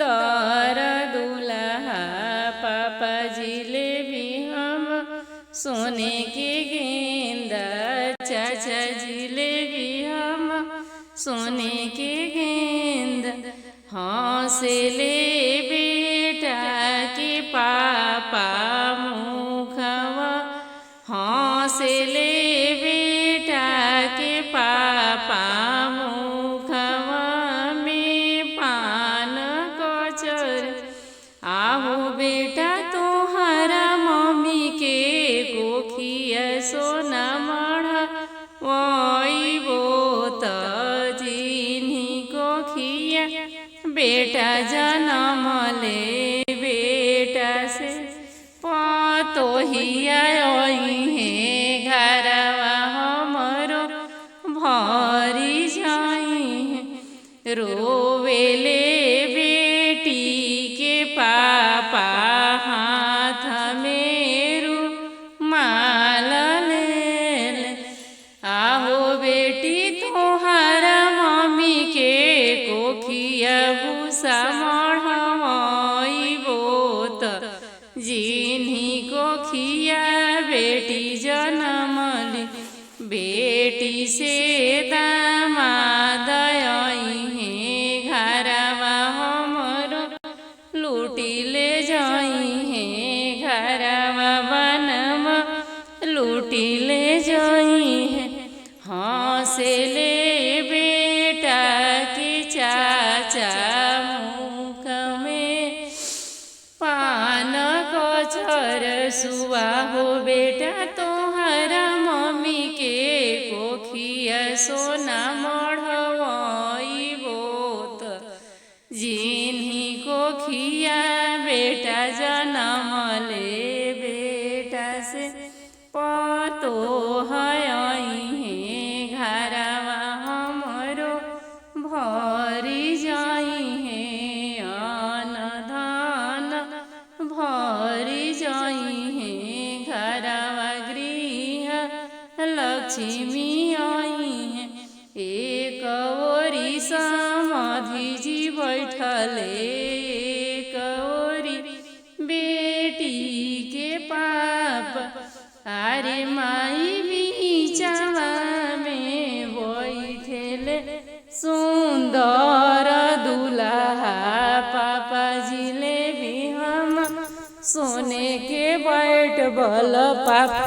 दर दुल्हा पापा जिलेबी हम सोने के गेंदा, चाचा जिलेबी हम सोने के गेंदा। हौसले बेटा के पापा मुखवा, हौसले बेटा के पापा मुखवा में पान कचर। आहू बेटा तोहरा मम्मी के कोखिया सोना मढ़ा वही बोत जिन्हीं कोखिया बेटा जन्म ले बेटा से पतोहिया है घरवा हमरो भरी जाई। रोवेले बेटी के पापा हाथ में रुमाल ले। आहो बेटी तोहरा मम्मी के कोखिया भूसा मढ़वई बोत जिन्हीं कोखिया बेटी जन्म ली। बेटी से दामाद है घरवा हमरो लूटी ले जाई है घरवा बनवा लूटी ले जाई है। हौसले बेटा के चाचा मुख में पान कचर सुआ हो बेटा तोहरा मम्मी के कोखिया सोना मढ़वई बोत जिन्हीं कोखिया बेटा जन्म ले बेटा से पतोह है घरवा हमरो भरी जाई है। अन्न धन भरी जाई है घरवा गृह लक्ष्मी आई है। एक ओरी समाधि जी बैठले एक ओरी बेटी के पाप। अरे माई बीचवा में बैठले सुंदर दुल्हा पापा जिलेबी हम सोने के बैठ बल पापा।